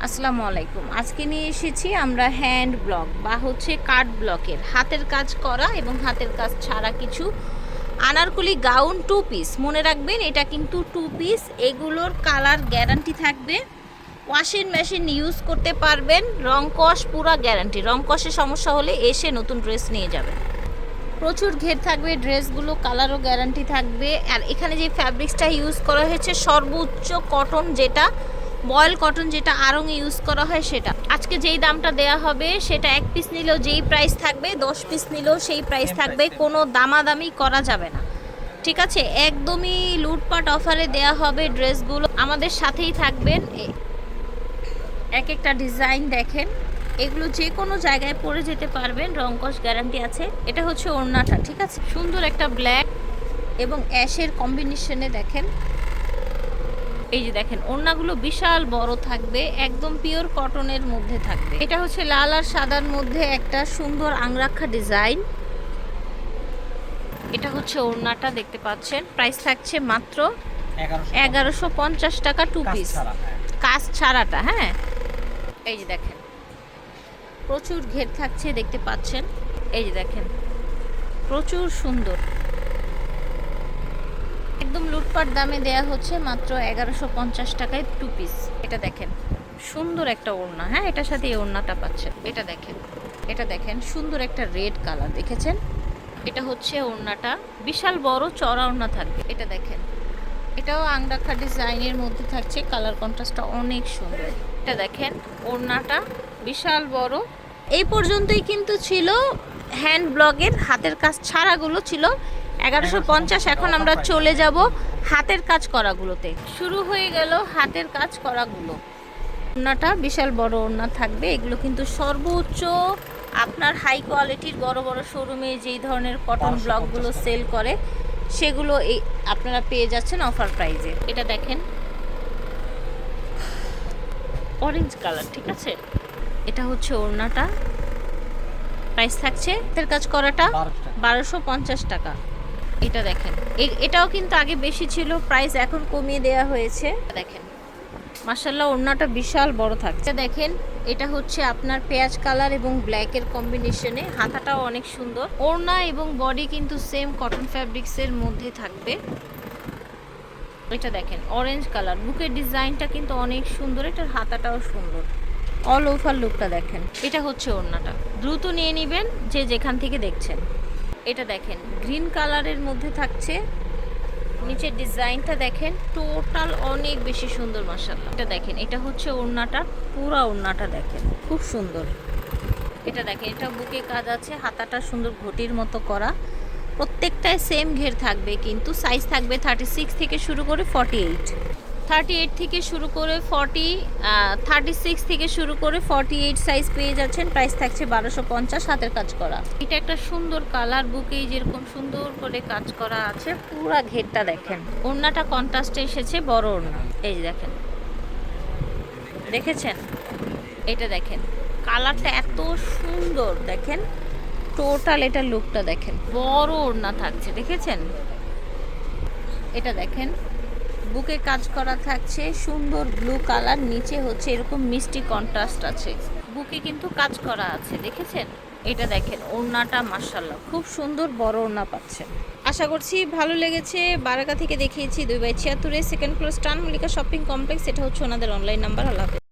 আসসালামু আলাইকুম। আজকে নিয়ে এসেছি আমরা হ্যান্ড ব্লক বা হচ্ছে কাট ব্লকের হাতের কাজ করা এবং হাতের কাজ ছাড়া কিছু আনারকলি গাউন 2 পিস। মনে রাখবেন এটা কিন্তু 2 পিস। এগুলোর কালার গ্যারান্টি থাকবে, ওয়াশিং মেশিন ইউজ করতে পারবেন, রং কষ পুরা গ্যারান্টি। রং কষের সমস্যা হলে এসে নতুন ড্রেস নিয়ে যাবেন। প্রচুর ঘের থাকবে ড্রেসগুলো, কালারও গ্যারান্টি থাকবে। আর এখানে যে ফ্যাব্রিক্সটা ইউজ করা হয়েছে সর্বোচ্চ কটন, যেটা বয়েল কটন, যেটা আড়ং ইউজ করা হয় সেটা। আজকে যেই দামটা দেয়া হবে সেটা 1 পিস নিলেও যেই প্রাইস থাকবে, 10 পিস নিলেও সেই প্রাইস থাকবে, কোনো দামাদামি করা যাবে না। ঠিক আছে, একদমই লুটপাট অফারে দেয়া হবে ড্রেসগুলো। আমাদের সাথেই থাকবেন। এক একটা ডিজাইন দেখেন, এগুলো যে কোনো জায়গায় পরে যেতে পারবেন, রংকশ গ্যারান্টি আছে। এটা হচ্ছে ওড়নাটা, ঠিক আছে, সুন্দর একটা ব্ল্যাক এবং অ্যাশের কম্বিনেশনে দেখেন। এই যে দেখেন, ওড়নাগুলো বিশাল বড় থাকবে, একদম পিওর কটনের মধ্যে থাকবে। এটা হচ্ছে লাল আর সাদার মধ্যে একটা সুন্দর আংরাক্ষা ডিজাইন। এটা হচ্ছে ওড়নাটা, দেখতে পাচ্ছেন। প্রাইস থাকছে মাত্র 1150 টাকা 2 পিস, কাজ ছাড়াটা। হ্যাঁ, এই যে দেখেন, প্রচুর ঘের থাকছে, দেখতে পাচ্ছেন। এই যে দেখেন, প্রচুর সুন্দর, একদম লুটপাট দামে দেয়া হচ্ছে মাত্র 1150 টাকায় 2 পিস। এটা দেখেন, সুন্দর একটা ওড়না। হ্যাঁ, এটার সাথে এই ওড়নাটা পাচ্ছেন। এটা দেখেন, এটা দেখেন, সুন্দর একটা রেড কালার, দেখেছেন। এটা হচ্ছে ওড়নাটা, বিশাল বড় চড়া ওড়না থাকবে। এটা দেখেন, এটাও আংরাখা ডিজাইনের মধ্যে থাকছে, কালার কন্ট্রাস্টটা অনেক সুন্দর। এটা দেখেন, ওড়নাটা বিশাল বড়। এই পর্যন্তই কিন্তু ছিল হ্যান্ড ব্লগের হাতের কাজ ছাড়াগুলো ছিল 1150। এখন আমরা চলে যাব হাতের কাজ করাগুলোতে। শুরু হয়ে গেল হাতের কাজ করাগুলো। ওড়নাটা বিশাল বড় ওড়না থাকবে। এগুলো কিন্তু সর্বোচ্চ আপনার হাই কোয়ালিটির বড় বড় শোরুমে যেই ধরনের কটন ব্লকগুলো সেল করে সেগুলো এই আপনারা পেয়ে যাচ্ছেন অফার প্রাইজে। এটা দেখেন, অরেঞ্জ কালার, ঠিক আছে। এটা হচ্ছে ওড়নাটা, প্রাইস থাকছে হাতের কাজ করাটা 1250 টাকা। এটা দেখেন, এটাও কিন্তু আগে বেশি ছিল, প্রাইস এখন কমিয়ে দেওয়া হয়েছে। দেখেন, মাশাআল্লাহ, ওড়নাটা বিশাল বড় থাকছে। দেখেন, এটা হচ্ছে আপনার পেঁয়াজ কালার এবং ব্ল্যাকের কম্বিনেশনে, হাতাটাও অনেক সুন্দর। ওড়না এবং বডি কিন্তু সেম কটন ফ্যাব্রিক্সের মধ্যে থাকবে। এটা দেখেন, অরেঞ্জ কালার, বুকের ডিজাইনটা কিন্তু অনেক সুন্দর, এটার হাতাটাও সুন্দর। অল ওভার লুকটা দেখেন। এটা হচ্ছে ওড়নাটা, দ্রুত নিয়ে নেবেন যে যেখান থেকে দেখছেন। এটা দেখেন, গ্রিন কালারের মধ্যে থাকছে, নিচের ডিজাইনটা দেখেন, টোটাল অনেক বেশি সুন্দর, মাশাআল্লাহ। এটা দেখেন, এটা হচ্ছে ওড়নাটা, পুরা ওড়নাটা দেখেন, খুব সুন্দর। এটা দেখেন, এটা বুকে কাজ আছে, হাতাটা সুন্দর ঘটির মতো করা। প্রত্যেকটায় সেম ঘের থাকবে, কিন্তু সাইজ থাকবে 36 থেকে শুরু করে 48, 38 থেকে শুরু করে 36 থেকে শুরু করে 48 সাইজ পেয়ে যাচ্ছেন। প্রাইস থাকছে 1250, হাতের কাজ করা। এটা একটা সুন্দর কালার, বুকেই যেরকম সুন্দর করে কাজ করা আছে, পুরা ঘেরটা দেখেন। ওড়নাটা কন্ট্রাস্টে এসেছে, বড় ওড়না। এই যে দেখেন, দেখেছেন। এটা দেখেন, কালারটা এত সুন্দর, দেখেন টোটাল এটা লুকটা দেখেন, বড় ওড়না থাকছে, দেখেছেন। এটা দেখেন, বুকে কাজ করা থাকছে, সুন্দর ব্লু কালার, নিচে হচ্ছে এরকম মিষ্টি কন্ট্রাস্ট আছে, বুকে কিন্তু কাজ করা আছে, দেখেছেন। এটা দেখেন, ওড়নাটা মাশাআল্লাহ খুব সুন্দর, বড় ওড়না পাচ্ছেন। আশা করছি ভালো লেগেছে। বারাকা থেকে দেখিয়েছি 2/76 সেকেন্ড ফ্লোর স্টান মল্লিকা শপিং কমপ্লেক্স। এটা হচ্ছে ওনাদের অনলাইন নাম্বার। আল্লাহ হাফেজ।